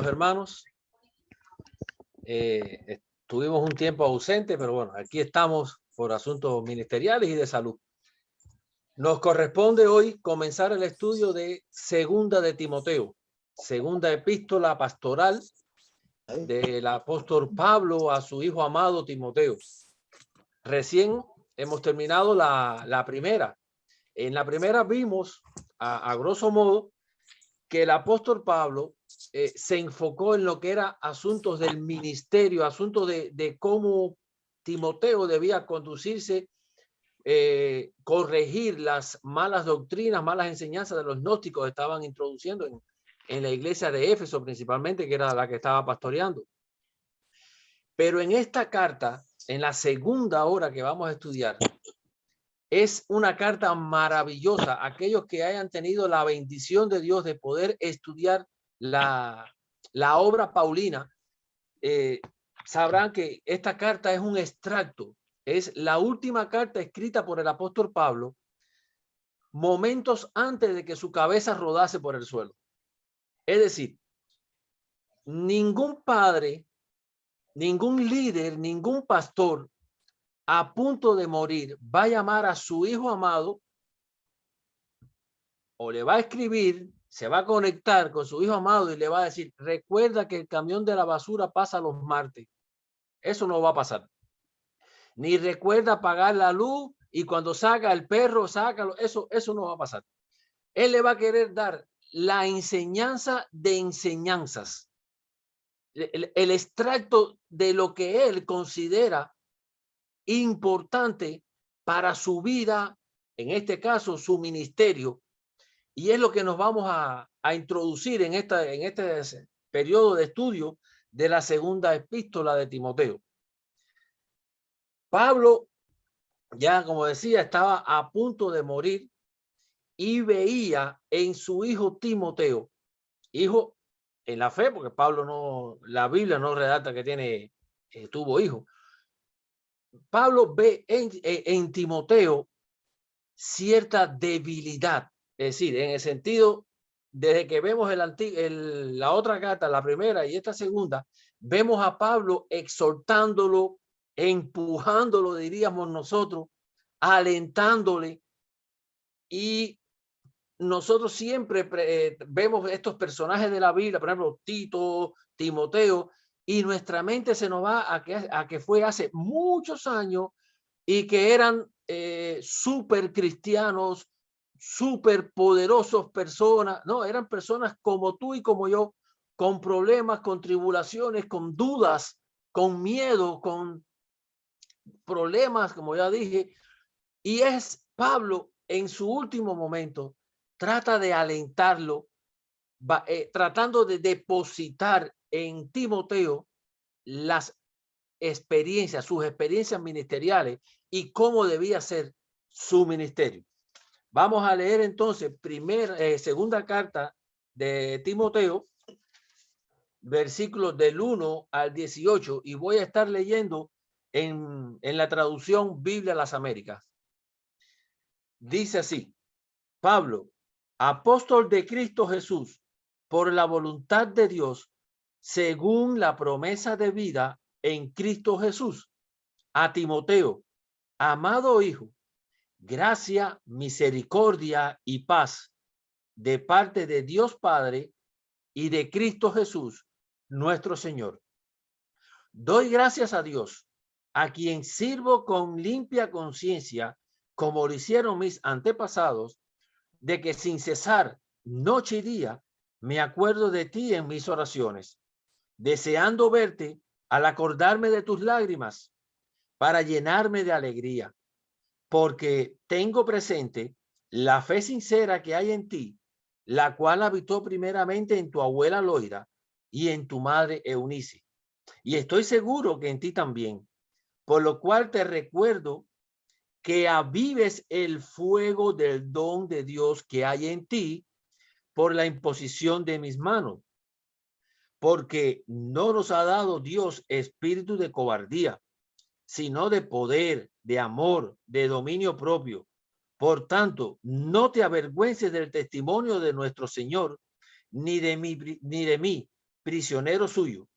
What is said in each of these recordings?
los hermanos. Tuvimos un tiempo ausente, pero bueno, aquí estamos por asuntos ministeriales y de salud. Nos corresponde hoy comenzar el estudio de Segunda de Timoteo, segunda epístola pastoral del apóstol Pablo a su hijo amado Timoteo. Recién hemos terminado la primera. En la primera vimos, a grosso modo, que el apóstol Pablo se enfocó en lo que era asuntos del ministerio, asuntos de cómo Timoteo debía conducirse, corregir las malas doctrinas, malas enseñanzas de los gnósticos que estaban introduciendo en la iglesia de Éfeso principalmente, que era la que estaba pastoreando. Pero en esta carta, en la segunda hora que vamos a estudiar, es una carta maravillosa. Aquellos que hayan tenido la bendición de Dios de poder estudiar la obra paulina, sabrán que esta carta es un extracto. Es la última carta escrita por el apóstol Pablo momentos antes de que su cabeza rodase por el suelo. Es decir, ningún padre, ningún líder, ningún pastor a punto de morir va a llamar a su hijo amado o le va a escribir, se va a conectar con su hijo amado y le va a decir: recuerda que el camión de la basura pasa los martes. Eso no va a pasar. Ni recuerda apagar la luz y cuando saca el perro, sácalo. Eso no va a pasar. Él le va a querer dar la enseñanza de enseñanzas, el extracto de lo que él considera importante para su vida, en este caso su ministerio, y es lo que nos vamos a introducir en este periodo de estudio de la segunda epístola de Timoteo. Pablo, ya como decía, estaba a punto de morir y veía en su hijo Timoteo, hijo en la fe, porque Pablo no, la Biblia no relata que tuvo hijo. Pablo ve en Timoteo cierta debilidad, es decir, en el sentido, desde que vemos la otra carta, la primera y esta segunda, vemos a Pablo exhortándolo, empujándolo, diríamos nosotros, alentándole, y nosotros siempre vemos estos personajes de la Biblia, por ejemplo, Tito, Timoteo, y nuestra mente se nos va a que fue hace muchos años y que eran súper cristianos, súper poderosos personas. No, eran personas como tú y como yo, con problemas, con tribulaciones, con dudas, con miedo, con problemas, como ya dije. Y es Pablo en su último momento, trata de alentarlo, tratando de depositar en Timoteo las experiencias, sus experiencias ministeriales y cómo debía ser su ministerio. Vamos a leer entonces segunda carta de Timoteo, versículos del 1 al 18, y voy a estar leyendo en la traducción Biblia Las Américas. Dice así: Pablo, apóstol de Cristo Jesús, por la voluntad de Dios, según la promesa de vida en Cristo Jesús, a Timoteo, amado hijo, gracia, misericordia y paz de parte de Dios Padre y de Cristo Jesús, nuestro Señor. Doy gracias a Dios, a quien sirvo con limpia conciencia, como lo hicieron mis antepasados, de que sin cesar, noche y día, me acuerdo de ti en mis oraciones, deseando verte al acordarme de tus lágrimas, para llenarme de alegría, porque tengo presente la fe sincera que hay en ti, la cual habitó primeramente en tu abuela Loida y en tu madre Eunice. Y estoy seguro que en ti también, por lo cual te recuerdo que avives el fuego del don de Dios que hay en ti por la imposición de mis manos. Porque no nos ha dado Dios espíritu de cobardía, sino de poder, de amor, de dominio propio. Por tanto, no te avergüences del testimonio de nuestro Señor, ni de mí, prisionero suyo,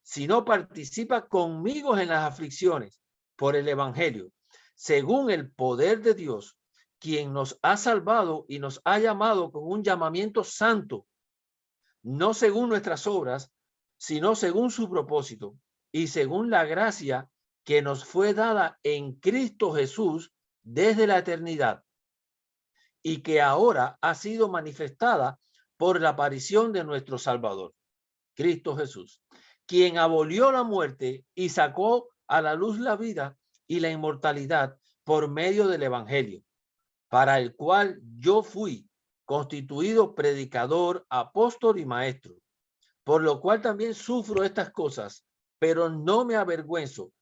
sino participa conmigo en las aflicciones por el evangelio, según el poder de Dios, quien nos ha salvado y nos ha llamado con un llamamiento santo, no según nuestras obras, sino según su propósito y según la gracia que nos fue dada en Cristo Jesús desde la eternidad, y que ahora ha sido manifestada por la aparición de nuestro Salvador, Cristo Jesús, quien abolió la muerte y sacó a la luz la vida y la inmortalidad por medio del evangelio, para el cual yo fui constituido predicador, apóstol y maestro, por lo cual también sufro estas cosas, pero no me avergüenzo,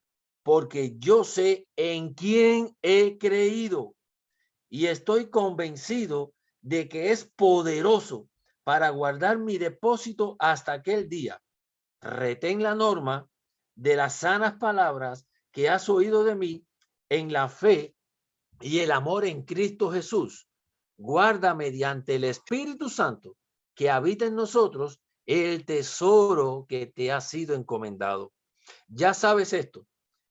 porque yo sé en quién he creído y estoy convencido de que es poderoso para guardar mi depósito hasta aquel día. Retén la norma de las sanas palabras que has oído de mí en la fe y el amor en Cristo Jesús. Guarda mediante el Espíritu Santo que habita en nosotros el tesoro que te ha sido encomendado. Ya sabes esto,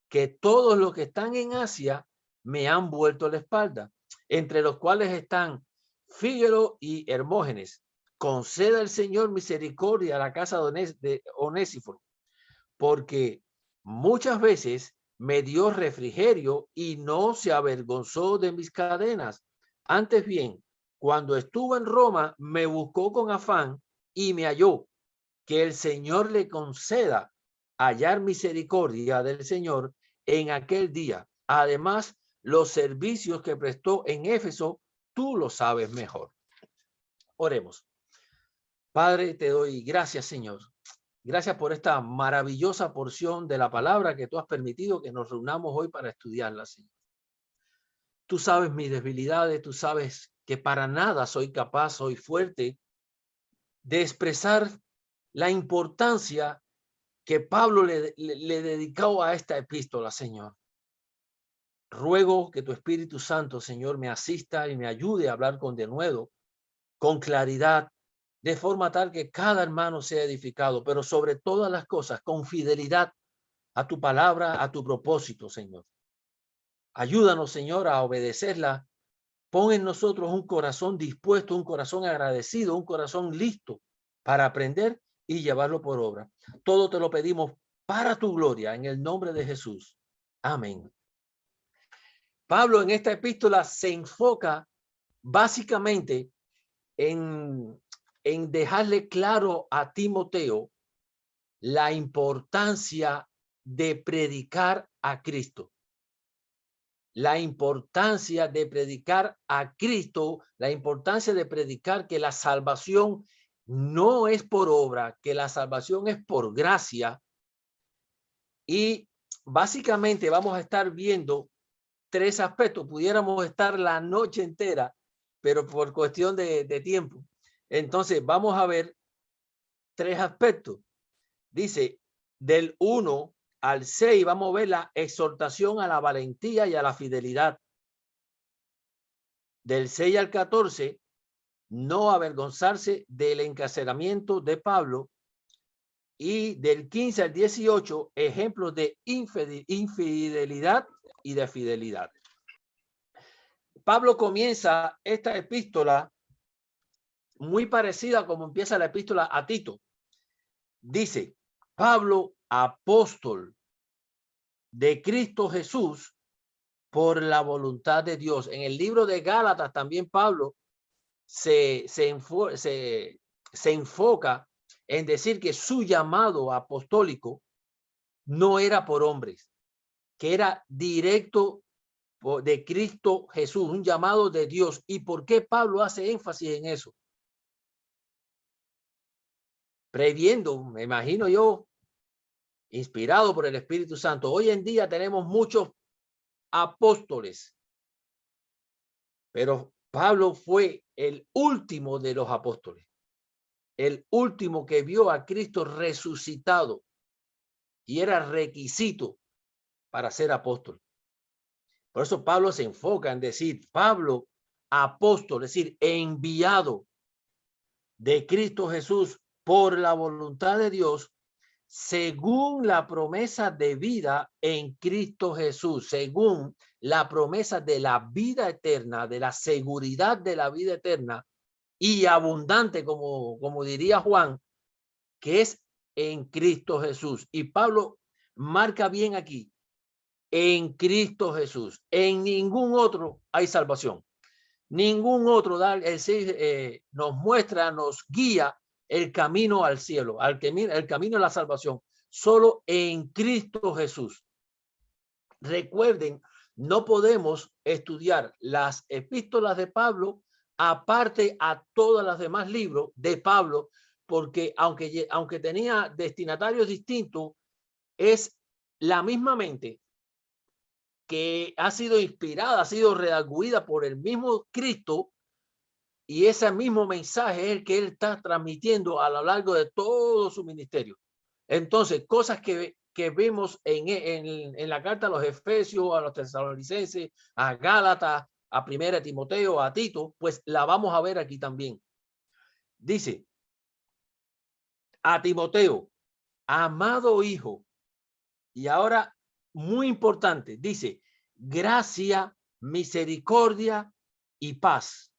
que todos los que están en Asia me han vuelto la espalda, entre los cuales están Fígelo y Hermógenes. Conceda el Señor misericordia a la casa de Onésiforo, porque muchas veces me dio refrigerio y no se avergonzó de mis cadenas. Antes bien, cuando estuvo en Roma, me buscó con afán y me halló. Que el Señor le conceda hallar misericordia del Señor en aquel día. Además, los servicios que prestó en Éfeso, tú lo sabes mejor. Oremos. Padre, te doy gracias, Señor. Gracias por esta maravillosa porción de la palabra que tú has permitido que nos reunamos hoy para estudiarla, Señor. Tú sabes mis debilidades, tú sabes que para nada soy capaz, soy fuerte de expresar la importancia que Pablo le dedicó a esta epístola, Señor. Ruego que tu Espíritu Santo, Señor, me asista y me ayude a hablar con denuedo, con claridad, de forma tal que cada hermano sea edificado, pero sobre todas las cosas, con fidelidad a tu palabra, a tu propósito, Señor. Ayúdanos, Señor, a obedecerla. Pon en nosotros un corazón dispuesto, un corazón agradecido, un corazón listo para aprender y llevarlo por obra. Todo te lo pedimos para tu gloria, en el nombre de Jesús. Amén. Pablo en esta epístola se enfoca básicamente en dejarle claro a Timoteo la importancia de predicar a Cristo. La importancia de predicar a Cristo, la importancia de predicar que la salvación no es por obra, que la salvación es por gracia. Y básicamente vamos a estar viendo tres aspectos. Pudiéramos estar la noche entera, pero por cuestión de tiempo. Entonces vamos a ver tres aspectos. Dice, del 1 al 6 vamos a ver la exhortación a la valentía y a la fidelidad. Del 6 al 14, no avergonzarse del encarcelamiento de Pablo. Y del 15 al 18, ejemplos de infidelidad y de fidelidad. Pablo comienza esta epístola muy parecida como empieza la epístola a Tito. Dice, Pablo, apóstol de Cristo Jesús por la voluntad de Dios. En el libro de Gálatas también Pablo se enfoca en decir que su llamado apostólico no era por hombres, que era directo de Cristo Jesús, un llamado de Dios. ¿Y por qué Pablo hace énfasis en eso? Previendo, me imagino yo, inspirado por el Espíritu Santo. Hoy en día tenemos muchos apóstoles, pero Pablo fue el último de los apóstoles, el último que vio a Cristo resucitado y era requisito para ser apóstol. Por eso Pablo se enfoca en decir, Pablo, apóstol, es decir, enviado de Cristo Jesús por la voluntad de Dios, según la promesa de vida en Cristo Jesús, según la promesa de la vida eterna, de la seguridad de la vida eterna y abundante, como diría Juan, que es en Cristo Jesús. Y Pablo marca bien aquí, en Cristo Jesús. En ningún otro hay salvación. Ningún otro nos muestra, nos guía el camino al cielo, el camino a la salvación. Solo en Cristo Jesús. Recuerden, no podemos estudiar las epístolas de Pablo aparte a todos los demás libros de Pablo, porque aunque tenía destinatarios distintos, es la misma mente que ha sido inspirada, ha sido redarguida por el mismo Cristo, y ese mismo mensaje es el que él está transmitiendo a lo largo de todo su ministerio. Entonces, cosas que vemos en la carta a los Efesios, a los Tesalonicenses, a Gálatas, a Primera Timoteo, a Tito, pues la vamos a ver aquí también. Dice a Timoteo, amado hijo, y ahora muy importante, dice gracia, misericordia y paz.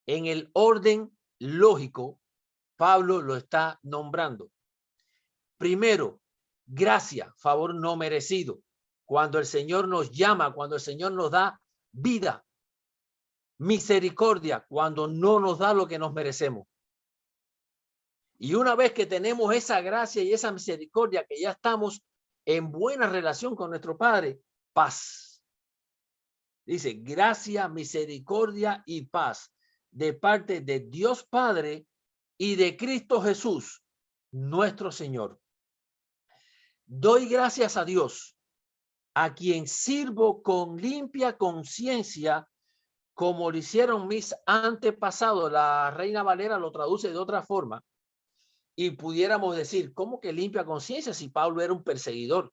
En el orden lógico, Pablo lo está nombrando. Primero, gracia, favor no merecido. Cuando el Señor nos llama, cuando el Señor nos da vida. Misericordia, cuando no nos da lo que nos merecemos. Y una vez que tenemos esa gracia y esa misericordia, que ya estamos en buena relación con nuestro Padre, paz. Dice, gracia, misericordia y paz de parte de Dios Padre y de Cristo Jesús, nuestro Señor. Doy gracias a Dios, a quien sirvo con limpia conciencia, como lo hicieron mis antepasados. La Reina Valera lo traduce de otra forma. Y pudiéramos decir, ¿cómo que limpia conciencia si Pablo era un perseguidor?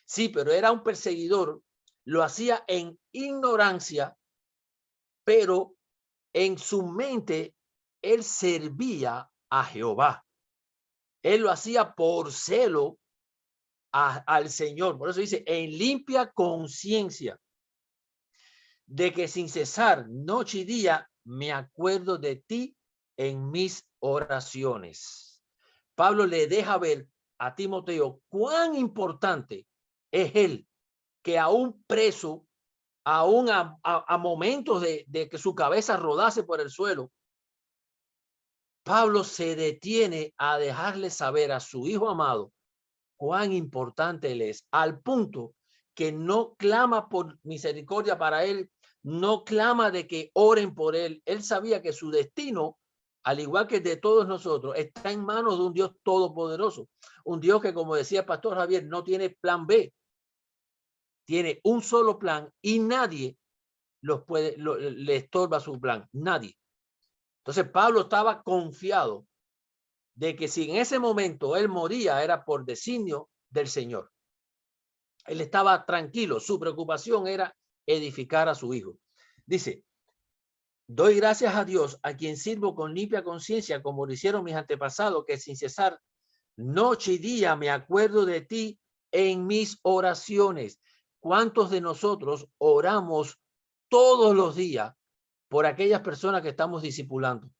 Sí, pero era un perseguidor, lo hacía en ignorancia, pero en su mente él servía a Jehová. Él lo hacía por celo al Señor. Por eso dice, en limpia conciencia, de que sin cesar, noche y día, me acuerdo de ti en mis oraciones. Pablo le deja ver a Timoteo cuán importante es él, que aún preso, aún a momentos de que su cabeza rodase por el suelo, Pablo se detiene a dejarle saber a su hijo amado cuán importante él es, al punto que no clama por misericordia para él, no clama de que oren por él. Él sabía que su destino, al igual que el de todos nosotros, está en manos de un Dios todopoderoso, un Dios que, como decía el pastor Javier, no tiene plan B, tiene un solo plan y nadie le estorba su plan, nadie. Entonces Pablo estaba confiado de que si en ese momento él moría era por designio del Señor. Él estaba tranquilo, su preocupación era edificar a su hijo. Dice, doy gracias a Dios, a quien sirvo con limpia conciencia, como lo hicieron mis antepasados, que sin cesar, noche y día, me acuerdo de ti en mis oraciones. ¿Cuántos de nosotros oramos todos los días por aquellas personas que estamos discipulando?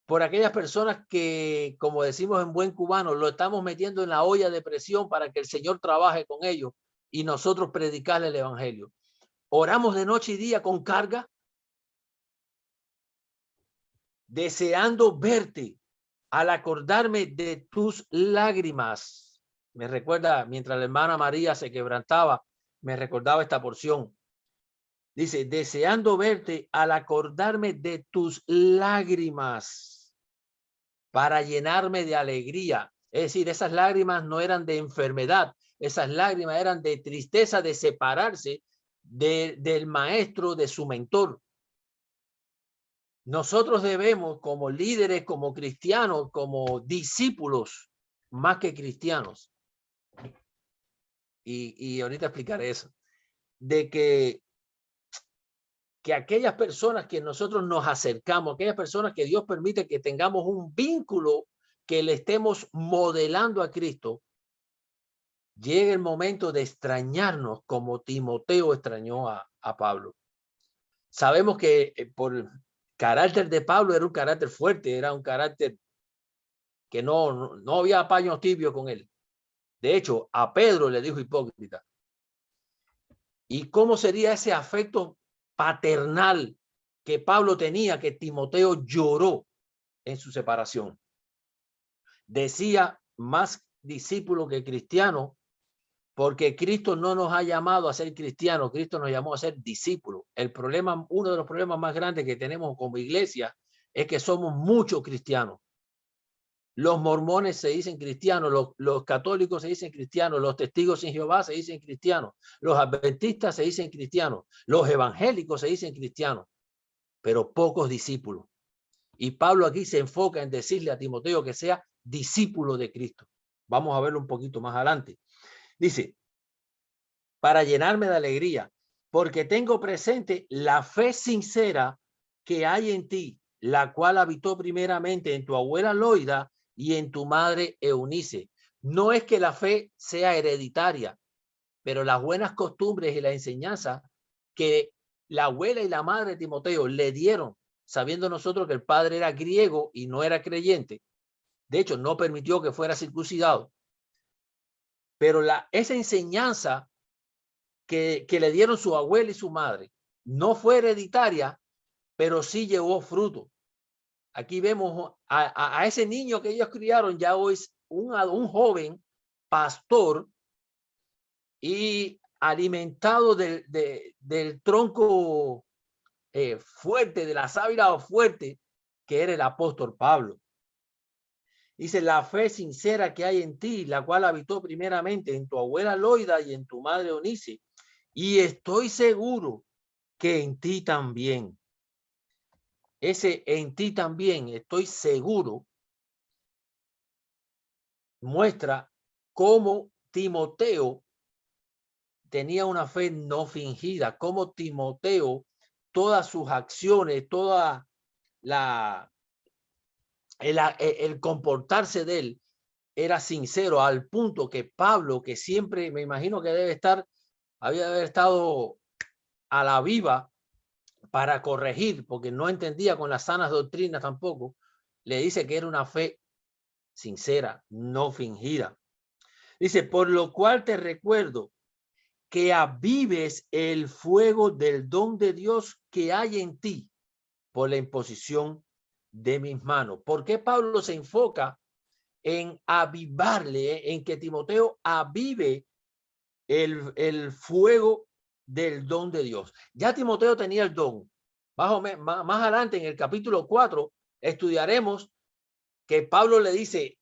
Por aquellas personas que, como decimos en buen cubano, lo estamos metiendo en la olla de presión para que el Señor trabaje con ellos y nosotros predicarle el evangelio. Oramos de noche y día con carga, deseando verte al acordarme de tus lágrimas. Me recuerda, mientras la hermana María se quebrantaba, me recordaba esta porción. Dice, deseando verte al acordarme de tus lágrimas, para llenarme de alegría. Es decir, esas lágrimas no eran de enfermedad, esas lágrimas eran de tristeza de separarse del maestro, de su mentor. Nosotros debemos, como líderes, como cristianos, como discípulos, más que cristianos, y ahorita explicaré eso, de que que aquellas personas que nosotros nos acercamos, aquellas personas que Dios permite que tengamos un vínculo, que le estemos modelando a Cristo, llegue el momento de extrañarnos como Timoteo extrañó a Pablo. Sabemos que por el carácter de Pablo era un carácter fuerte, era un carácter que no había paños tibios con él. De hecho, a Pedro le dijo hipócrita. ¿Y cómo sería ese afecto paternal que Pablo tenía, que Timoteo lloró en su separación? Decía, más discípulo que cristiano, porque Cristo no nos ha llamado a ser cristianos, Cristo nos llamó a ser discípulos. El problema, uno de los problemas más grandes que tenemos como iglesia es que somos muchos cristianos. Los mormones se dicen cristianos, los católicos se dicen cristianos, los testigos en Jehová se dicen cristianos, los adventistas se dicen cristianos, los evangélicos se dicen cristianos, pero pocos discípulos. Y Pablo aquí se enfoca en decirle a Timoteo que sea discípulo de Cristo. Vamos a verlo un poquito más adelante. Dice, para llenarme de alegría, porque tengo presente la fe sincera que hay en ti, la cual habitó primeramente en tu abuela Loida y en tu madre Eunice. No es que la fe sea hereditaria, pero las buenas costumbres y la enseñanza que la abuela y la madre de Timoteo le dieron, sabiendo nosotros que el padre era griego y no era creyente, de hecho no permitió que fuera circuncidado, pero esa enseñanza que le dieron su abuela y su madre no fue hereditaria, pero sí llevó fruto. Aquí vemos a ese niño que ellos criaron, ya hoy es un joven pastor y alimentado del tronco fuerte, de la sábila fuerte, que era el apóstol Pablo. Dice, la fe sincera que hay en ti, la cual habitó primeramente en tu abuela Loida y en tu madre Eunice, y estoy seguro que en ti también. Ese en ti también, estoy seguro, muestra cómo Timoteo tenía una fe no fingida, cómo Timoteo, todas sus acciones, toda el comportarse de él era sincero, al punto que Pablo, que siempre me imagino que había de haber estado a la viva para corregir, porque no entendía con las sanas doctrinas tampoco, le dice que era una fe sincera, no fingida. Dice, por lo cual te recuerdo que avives el fuego del don de Dios que hay en ti por la imposición de mis manos. ¿Por qué Pablo se enfoca en avivarle, en que Timoteo avive el fuego del don de Dios? Ya Timoteo tenía el don. Más adelante en el capítulo 4 estudiaremos que Pablo le dice,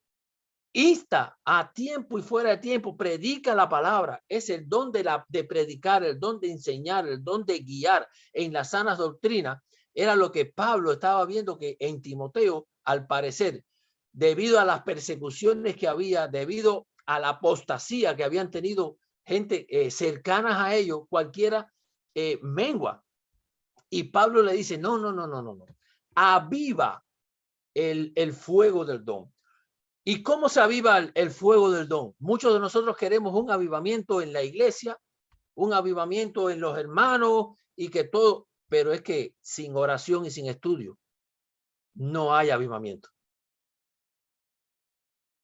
insta a tiempo y fuera de tiempo, predica la palabra. Es el don de predicar, el don de enseñar, el don de guiar en las sanas doctrinas. Era lo que Pablo estaba viendo que en Timoteo, al parecer, debido a las persecuciones que había, debido a la apostasía que habían tenido gente cercanas a ellos, cualquiera mengua. Y Pablo le dice, no, aviva el fuego del don. ¿Y cómo se aviva el fuego del don? Muchos de nosotros queremos un avivamiento en la iglesia, un avivamiento en los hermanos y que todo, pero es que sin oración y sin estudio no hay avivamiento.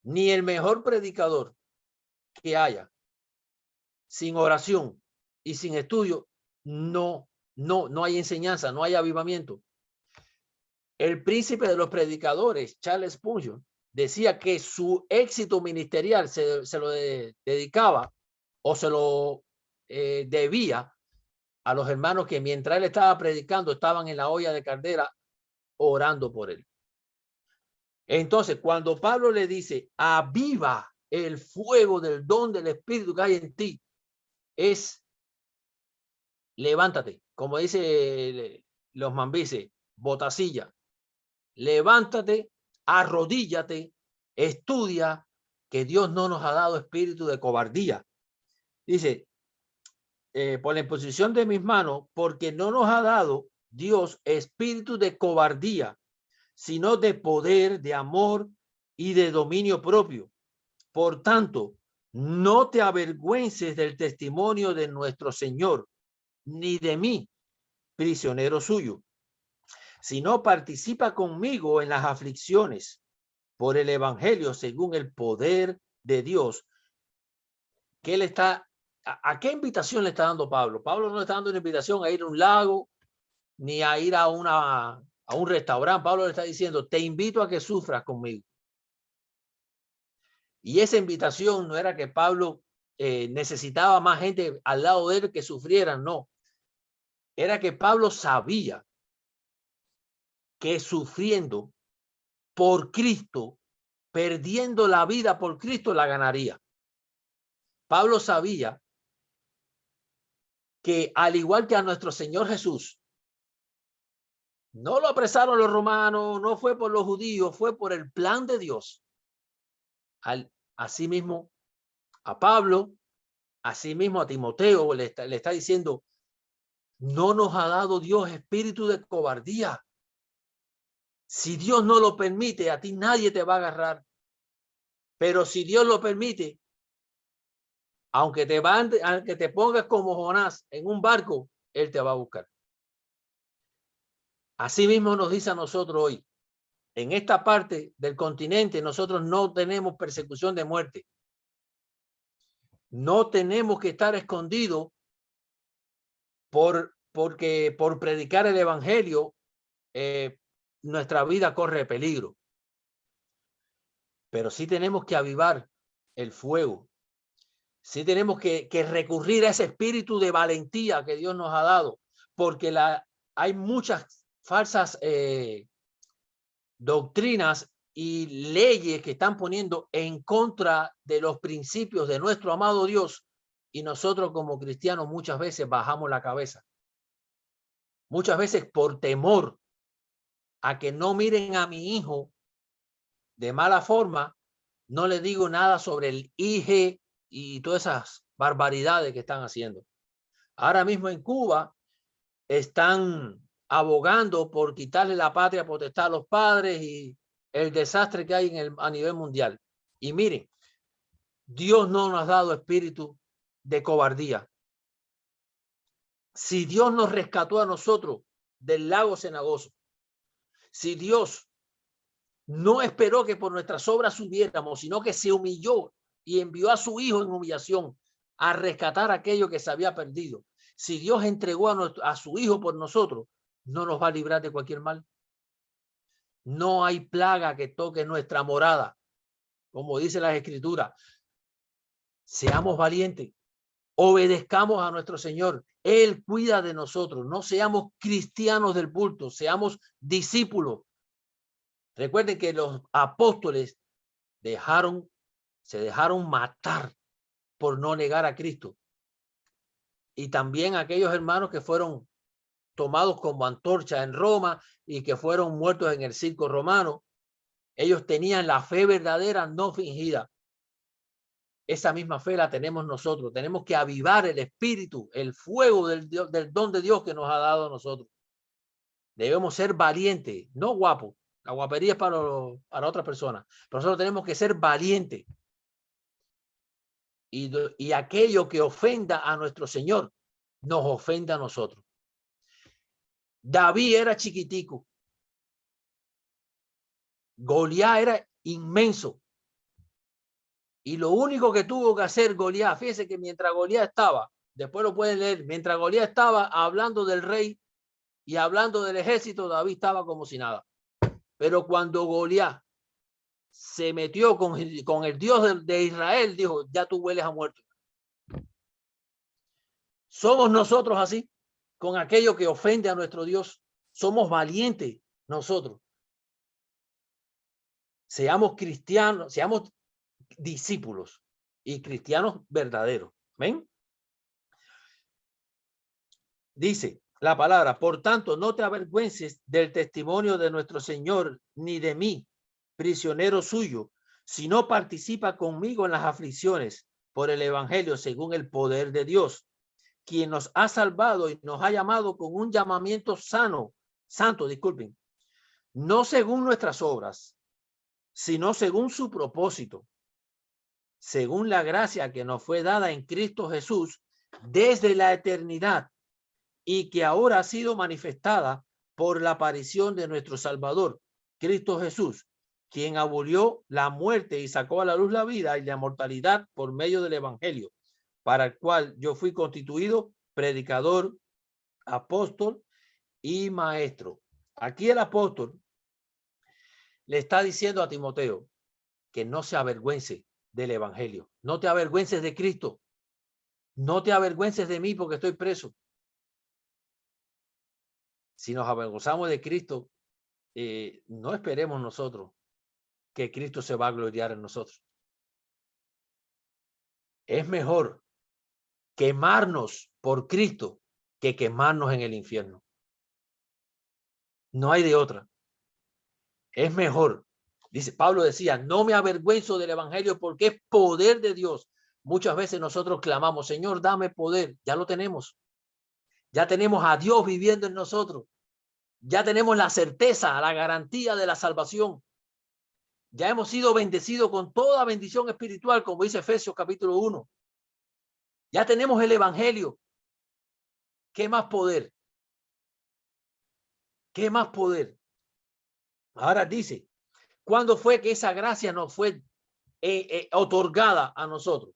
Ni el mejor predicador que haya, sin oración y sin estudio, no hay enseñanza, no hay avivamiento. El príncipe de los predicadores, Charles Spurgeon, decía que su éxito ministerial se lo dedicaba o se lo debía a los hermanos que mientras él estaba predicando estaban en la olla de caldera orando por él. Entonces, cuando Pablo le dice, aviva el fuego del don del Espíritu que hay en ti, es levántate, como dice los mambises, botacilla, levántate, arrodíllate, estudia, que Dios no nos ha dado espíritu de cobardía. Dice, por la imposición de mis manos, porque no nos ha dado Dios espíritu de cobardía, sino de poder, de amor y de dominio propio. Por tanto, no te avergüences del testimonio de nuestro Señor, ni de mí, prisionero suyo, sino participa conmigo en las aflicciones por el evangelio según el poder de Dios. Que él está, ¿a qué invitación le está dando Pablo? Pablo no le está dando una invitación a ir a un lago ni a ir a un restaurante. Pablo le está diciendo, te invito a que sufras conmigo. Y esa invitación no era que Pablo necesitaba más gente al lado de él que sufrieran, no. Era que Pablo sabía que sufriendo por Cristo, perdiendo la vida por Cristo, la ganaría. Pablo sabía que al igual que a nuestro Señor Jesús, no lo apresaron los romanos, no fue por los judíos, fue por el plan de Dios. Asimismo, a Pablo, asimismo a Timoteo, le está diciendo, no nos ha dado Dios espíritu de cobardía. Si Dios no lo permite, a ti nadie te va a agarrar. Pero si Dios lo permite, aunque te pongas como Jonás en un barco, él te va a buscar. Así mismo nos dice a nosotros hoy, en esta parte del continente, nosotros no tenemos persecución de muerte. No tenemos que estar escondidos porque por predicar el evangelio, nuestra vida corre peligro. Pero sí tenemos que avivar el fuego. Sí tenemos que recurrir a ese espíritu de valentía que Dios nos ha dado, porque hay muchas falsas doctrinas y leyes que están poniendo en contra de los principios de nuestro amado Dios, y nosotros como cristianos muchas veces bajamos la cabeza. Muchas veces por temor a que no miren a mi hijo de mala forma, no le digo nada sobre el IG y todas esas barbaridades que están haciendo. Ahora mismo en Cuba están abogando por quitarle la patria potestad a los padres y el desastre que hay a nivel mundial. Y miren, Dios no nos ha dado espíritu de cobardía. Si Dios nos rescató a nosotros del lago cenagoso, si Dios no esperó que por nuestras obras subiéramos, sino que se humilló y envió a su hijo en humillación a rescatar aquello que se había perdido. Si Dios entregó a su hijo por nosotros, no nos va a librar de cualquier mal. No hay plaga que toque nuestra morada, como dice las escrituras. Seamos valientes, obedezcamos a nuestro Señor. Él cuida de nosotros. No seamos cristianos del bulto, seamos discípulos. Recuerden que los apóstoles se dejaron matar por no negar a Cristo. Y también aquellos hermanos que fueron tomados como antorcha en Roma y que fueron muertos en el circo romano, ellos tenían la fe verdadera, no fingida. Esa misma fe la tenemos nosotros. Tenemos que avivar el espíritu, el fuego del don de Dios que nos ha dado a nosotros. Debemos ser valientes, no guapos. La guapería es para otras personas. Pero nosotros tenemos que ser valientes. Y aquello que ofenda a nuestro Señor, nos ofenda a nosotros. David era chiquitico. Goliat era inmenso. Y lo único que tuvo que hacer Goliat, fíjense que mientras Goliat estaba, después lo pueden leer, mientras Goliat estaba hablando del rey y hablando del ejército, David estaba como si nada. Pero cuando Goliat se metió con el Dios de Israel, dijo, ya tú hueles a muerto. Somos nosotros así, con aquello que ofende a nuestro Dios. Somos valientes nosotros. Seamos cristianos, seamos discípulos y cristianos verdaderos. ¿Ven? Dice la palabra, por tanto, no te avergüences del testimonio de nuestro Señor, ni de mí, prisionero suyo, sino participa conmigo en las aflicciones por el evangelio según el poder de Dios, quien nos ha salvado y nos ha llamado con un llamamiento santo, disculpen, no según nuestras obras, sino según su propósito, según la gracia que nos fue dada en Cristo Jesús desde la eternidad y que ahora ha sido manifestada por la aparición de nuestro Salvador, Cristo Jesús, quien abolió la muerte y sacó a la luz la vida y la mortalidad por medio del Evangelio, para el cual yo fui constituido predicador, apóstol y maestro. Aquí el apóstol le está diciendo a Timoteo que no se avergüence del Evangelio. No te avergüences de Cristo. No te avergüences de mí porque estoy preso. Si nos avergonzamos de Cristo, no esperemos nosotros que Cristo se va a gloriar en nosotros. Es mejor quemarnos por Cristo que quemarnos en el infierno. No hay de otra. Es mejor. Dice, Pablo decía, no me avergüenzo del Evangelio porque es poder de Dios. Muchas veces nosotros clamamos, Señor, dame poder. Ya lo tenemos. Ya tenemos a Dios viviendo en nosotros. Ya tenemos la certeza, la garantía de la salvación. Ya hemos sido bendecidos con toda bendición espiritual, como dice Efesios capítulo 1. Ya tenemos el Evangelio. ¿Qué más poder? ¿Qué más poder? Ahora dice, ¿cuándo fue que esa gracia nos fue otorgada a nosotros?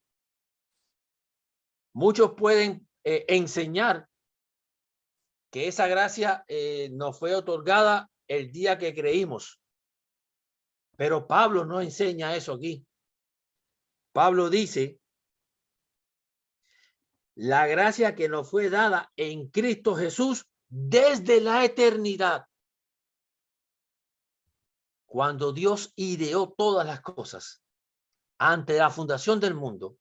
Muchos pueden enseñar que esa gracia nos fue otorgada el día que creímos. Pero Pablo no enseña eso aquí. Pablo dice, la gracia que nos fue dada en Cristo Jesús desde la eternidad. Cuando Dios ideó todas las cosas ante la fundación del mundo,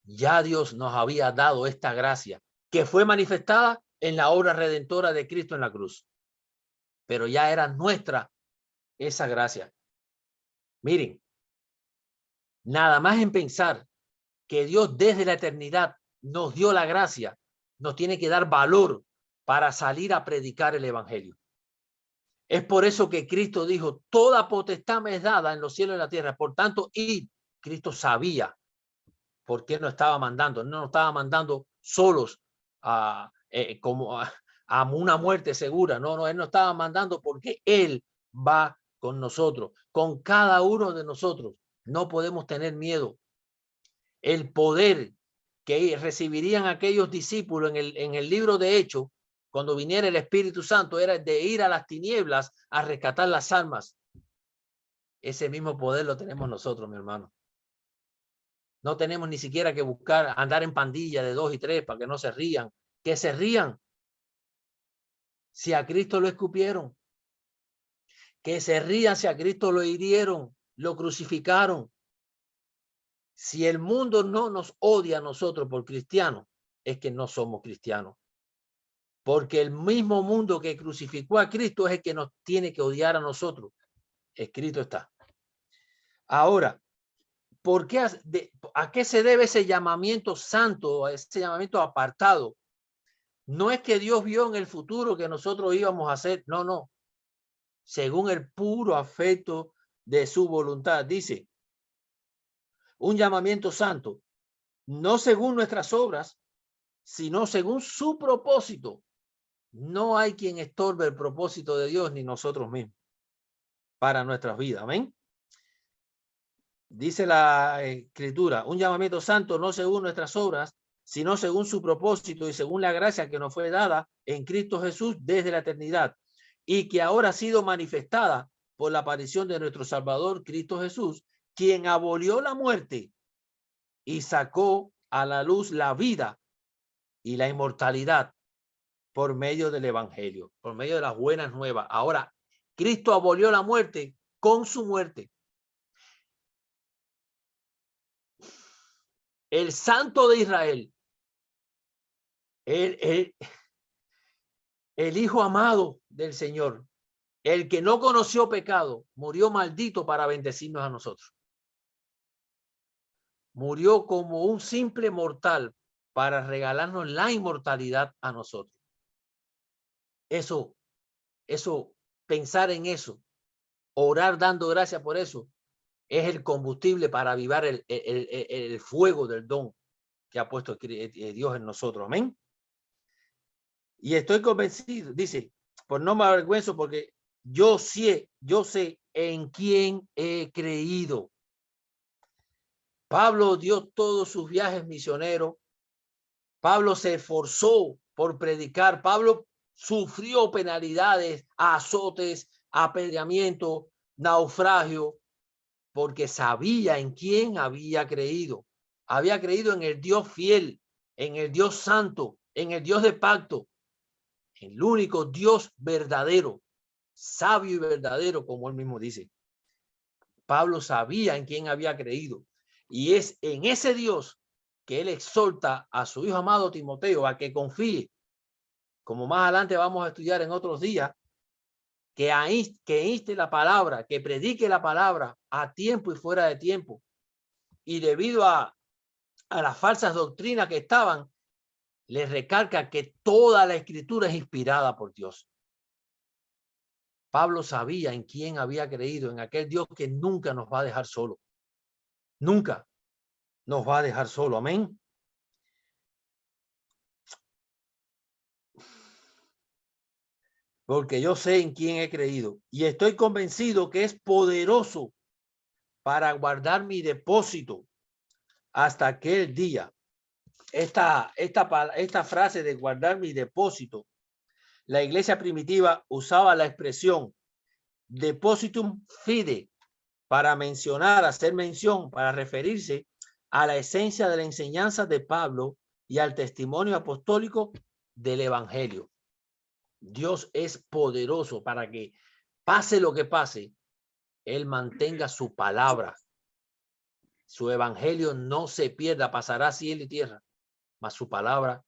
ya Dios nos había dado esta gracia que fue manifestada en la obra redentora de Cristo en la cruz. Pero ya era nuestra esa gracia. Miren, nada más en pensar que Dios desde la eternidad nos dio la gracia, nos tiene que dar valor para salir a predicar el Evangelio. Es por eso que Cristo dijo, toda potestad me es dada en los cielos y en la tierra. Por tanto, y Cristo sabía por qué nos estaba mandando. No nos estaba mandando solos como a una muerte segura. No, Él nos estaba mandando porque Él va con nosotros, con cada uno de nosotros. No podemos tener miedo. El poder que recibirían aquellos discípulos en el libro de Hechos, cuando viniera el Espíritu Santo, era de ir a las tinieblas a rescatar las almas. Ese mismo poder lo tenemos nosotros, mi hermano. No tenemos ni siquiera que buscar andar en pandilla de 2 y 3 para que no se rían. Que se rían. Si a Cristo lo escupieron. Que se rían si a Cristo lo hirieron, lo crucificaron. Si el mundo no nos odia a nosotros por cristianos, es que no somos cristianos. Porque el mismo mundo que crucificó a Cristo es el que nos tiene que odiar a nosotros. Escrito está. Ahora, ¿por qué, a qué se debe ese llamamiento santo, ese llamamiento apartado? No es que Dios vio en el futuro que nosotros íbamos a hacer, no. Según el puro afecto de su voluntad, dice, un llamamiento santo, no según nuestras obras, sino según su propósito. No hay quien estorbe el propósito de Dios ni nosotros mismos para nuestras vidas. Amén. Dice la Escritura, un llamamiento santo no según nuestras obras, sino según su propósito y según la gracia que nos fue dada en Cristo Jesús desde la eternidad y que ahora ha sido manifestada por la aparición de nuestro Salvador Cristo Jesús, quien abolió la muerte y sacó a la luz la vida y la inmortalidad por medio del Evangelio, por medio de las buenas nuevas. Ahora, Cristo abolió la muerte con su muerte. El Santo de Israel, el Hijo amado del Señor, el que no conoció pecado, murió maldito para bendecirnos a nosotros. Murió como un simple mortal para regalarnos la inmortalidad a nosotros. Eso, pensar en eso, orar dando gracias por eso, es el combustible para avivar el fuego del don que ha puesto Dios en nosotros. Amén. Y estoy convencido, dice, por no me avergüenzo porque yo sé en quién he creído. Pablo dio todos sus viajes misioneros. Pablo se esforzó por predicar. Pablo sufrió penalidades, azotes, apedreamiento, naufragio, porque sabía en quién había creído. Había creído en el Dios fiel, en el Dios santo, en el Dios de pacto, el único Dios verdadero, sabio y verdadero, como él mismo dice. Pablo sabía en quién había creído, y es en ese Dios que él exhorta a su hijo amado Timoteo a que confíe, como más adelante vamos a estudiar en otros días, que inste la palabra, que predique la palabra a tiempo y fuera de tiempo. Y debido a las falsas doctrinas que estaban, les recalca que toda la escritura es inspirada por Dios. Pablo sabía en quién había creído, en aquel Dios que nunca nos va a dejar solo. Nunca nos va a dejar solo. Amén. Porque yo sé en quién he creído y estoy convencido que es poderoso para guardar mi depósito hasta aquel día. Esta frase de guardar mi depósito, la iglesia primitiva usaba la expresión depositum fide para mencionar, hacer mención, para referirse a la esencia de la enseñanza de Pablo y al testimonio apostólico del evangelio. Dios es poderoso para que pase lo que pase, él mantenga su palabra. Su evangelio no se pierda, pasará cielo y tierra, mas su palabra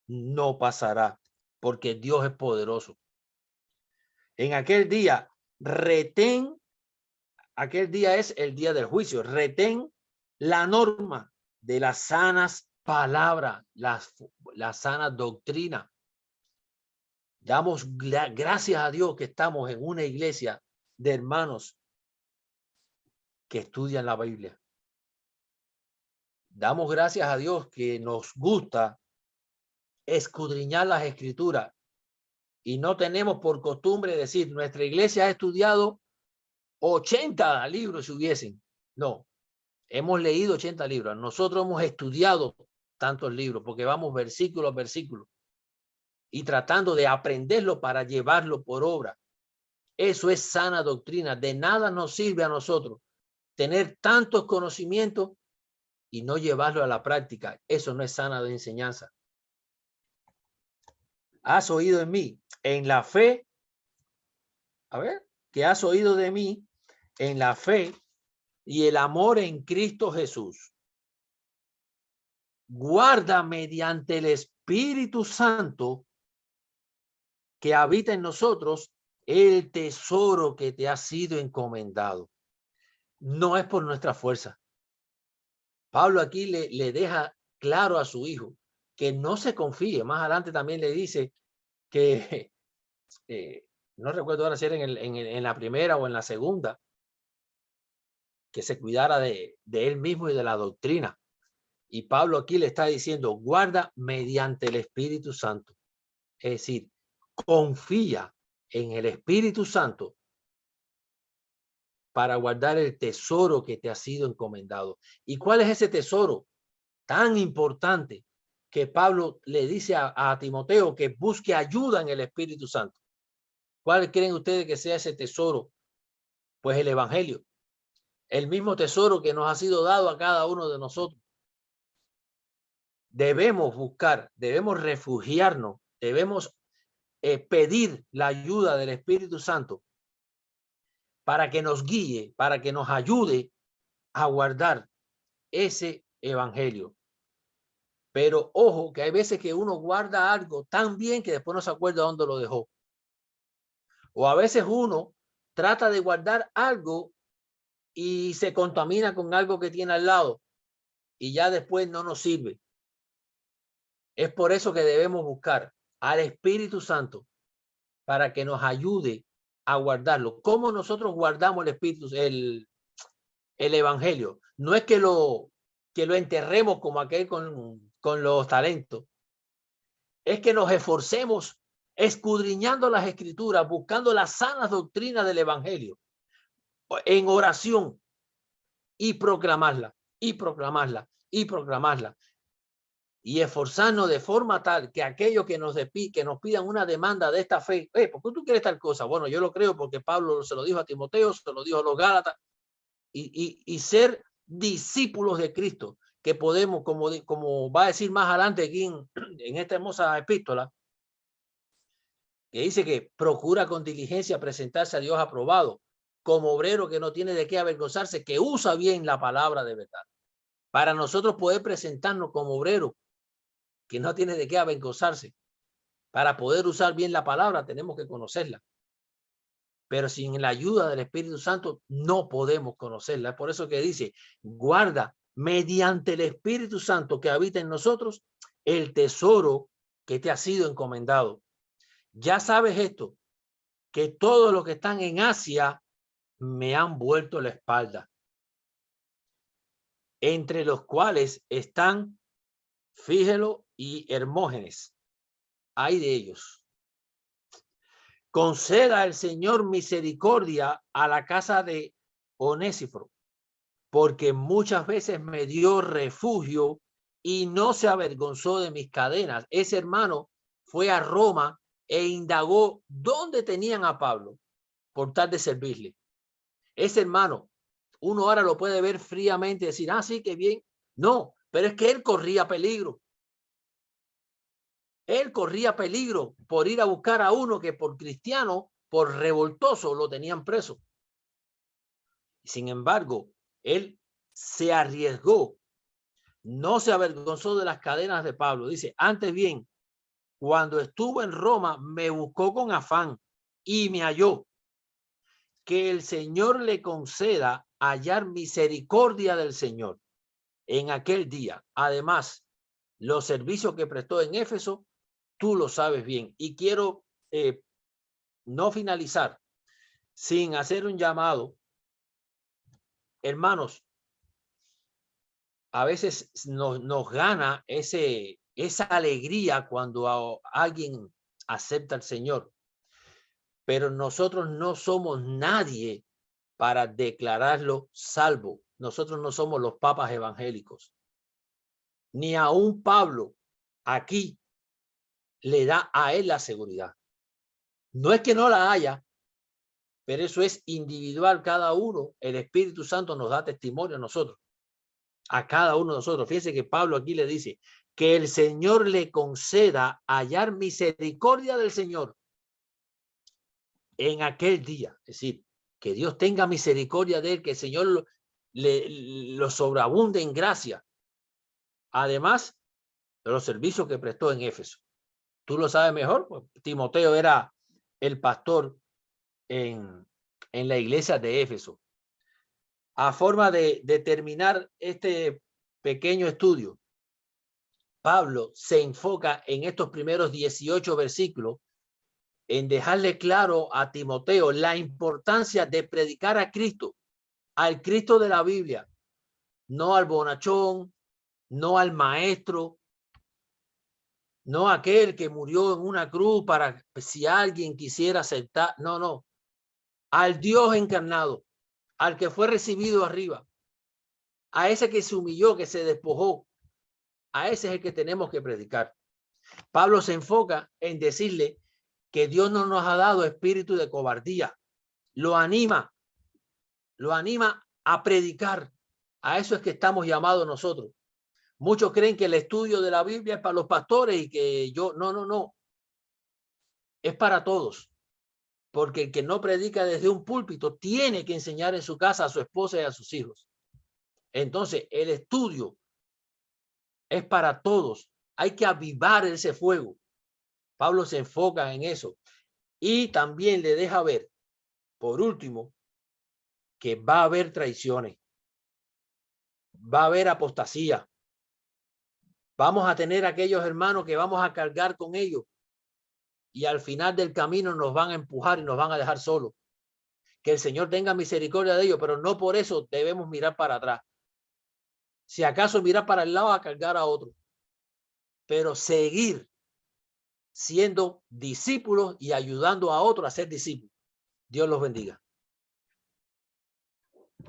no pasará, porque Dios es poderoso. En aquel día, aquel día es el día del juicio, retén la norma de las sanas palabras, la sana doctrina. Damos gracias a Dios que estamos en una iglesia de hermanos que estudian la Biblia. Damos gracias a Dios que nos gusta escudriñar las escrituras y no tenemos por costumbre decir nuestra iglesia ha estudiado 80 libros si hubiesen. No, hemos leído 80 libros. Nosotros hemos estudiado tantos libros porque vamos versículo a versículo y tratando de aprenderlo para llevarlo por obra. Eso es sana doctrina. De nada nos sirve a nosotros tener tantos conocimientos y no llevarlo a la práctica. Eso no es sana de enseñanza. Has oído en mí en la fe. A ver, que has oído de mí en la fe y el amor en Cristo Jesús. Guarda mediante el Espíritu Santo que habita en nosotros el tesoro que te ha sido encomendado. No es por nuestra fuerza. Pablo aquí le deja claro a su hijo que no se confíe. Más adelante también le dice que, no recuerdo ahora si era en la primera o en la segunda, que se cuidara de él mismo y de la doctrina. Y Pablo aquí le está diciendo, guarda mediante el Espíritu Santo. Es decir, confía en el Espíritu Santo para guardar el tesoro que te ha sido encomendado. ¿Y cuál es ese tesoro tan importante que Pablo le dice a Timoteo que busque ayuda en el Espíritu Santo? ¿Cuál creen ustedes que sea ese tesoro? Pues el Evangelio, el mismo tesoro que nos ha sido dado a cada uno de nosotros. Debemos buscar, debemos refugiarnos, debemos pedir la ayuda del Espíritu Santo para que nos guíe, para que nos ayude a guardar ese evangelio. Pero ojo, que hay veces que uno guarda algo tan bien que después no se acuerda dónde lo dejó. O a veces uno trata de guardar algo y se contamina con algo que tiene al lado y ya después no nos sirve. Es por eso que debemos buscar al Espíritu Santo para que nos ayude a guardarlo. ¿Cómo nosotros guardamos el Espíritu, el Evangelio? No es que lo enterremos como aquel con los talentos. Es que nos esforcemos escudriñando las Escrituras, buscando las sanas doctrinas del Evangelio en oración y proclamarla, y proclamarla, y proclamarla. Y esforzarnos de forma tal que aquellos que nos pidan una demanda de esta fe, ¿por qué tú quieres tal cosa? Bueno, yo lo creo porque Pablo se lo dijo a Timoteo, se lo dijo a los Gálatas, y ser discípulos de Cristo, que podemos, como va a decir más adelante aquí en esta hermosa epístola, que dice que procura con diligencia presentarse a Dios aprobado, como obrero que no tiene de qué avergonzarse, que usa bien la palabra de verdad. Para nosotros poder presentarnos como obrero que no tiene de qué avergonzarse, para poder usar bien la palabra tenemos que conocerla. Pero sin la ayuda del Espíritu Santo no podemos conocerla. Es por eso que dice, guarda mediante el Espíritu Santo que habita en nosotros el tesoro que te ha sido encomendado. Ya sabes esto, que todos los que están en Asia me han vuelto la espalda, entre los cuales están Fígelo y Hermógenes. Hay de ellos. Conceda el Señor misericordia a la casa de Onésiforo, porque muchas veces me dio refugio y no se avergonzó de mis cadenas. Ese hermano fue a Roma e indagó dónde tenían a Pablo por tal de servirle. Ese hermano, uno ahora lo puede ver fríamente y decir, ah, sí, qué bien. No, pero es que él corría peligro. Él corría peligro por ir a buscar a uno que por cristiano, por revoltoso, lo tenían preso. Sin embargo, él se arriesgó, no se avergonzó de las cadenas de Pablo. Dice, antes bien, cuando estuvo en Roma, me buscó con afán y me halló. Que el Señor le conceda hallar misericordia del Señor en aquel día. Además, los servicios que prestó en Éfeso, tú lo sabes bien. Y quiero no finalizar sin hacer un llamado. Hermanos, a veces nos gana esa alegría cuando alguien acepta al Señor, pero nosotros no somos nadie para declararlo salvo. Nosotros no somos los papas evangélicos. Ni aún Pablo aquí le da a él la seguridad. No es que no la haya, pero eso es individual cada uno. El Espíritu Santo nos da testimonio a nosotros, a cada uno de nosotros. Fíjense que Pablo aquí le dice que el Señor le conceda hallar misericordia del Señor en aquel día. Es decir, que Dios tenga misericordia de él, que el Señor lo sobreabunde en gracia. Además de los servicios que prestó en Éfeso. Tú lo sabes mejor, pues Timoteo era el pastor en la iglesia de Éfeso. A forma de terminar este pequeño estudio, Pablo se enfoca en estos primeros 18 versículos en dejarle claro a Timoteo la importancia de predicar a Cristo, al Cristo de la Biblia, no al bonachón, no al maestro, no aquel que murió en una cruz para si alguien quisiera aceptar, no, al Dios encarnado, al que fue recibido arriba, a ese que se humilló, que se despojó, a ese es el que tenemos que predicar. Pablo se enfoca en decirle que Dios no nos ha dado espíritu de cobardía, lo anima a predicar. A eso es que estamos llamados nosotros. Muchos creen que el estudio de la Biblia es para los pastores y que no. Es para todos. Porque el que no predica desde un púlpito tiene que enseñar en su casa a su esposa y a sus hijos. Entonces, el estudio es para todos. Hay que avivar ese fuego. Pablo se enfoca en eso. Y también le deja ver, por último, que va a haber traiciones. Va a haber apostasía. Vamos a tener aquellos hermanos que vamos a cargar con ellos y al final del camino nos van a empujar y nos van a dejar solos. Que el Señor tenga misericordia de ellos, pero no por eso debemos mirar para atrás. Si acaso mirar para el lado a cargar a otro, pero seguir siendo discípulos y ayudando a otros a ser discípulos. Dios los bendiga.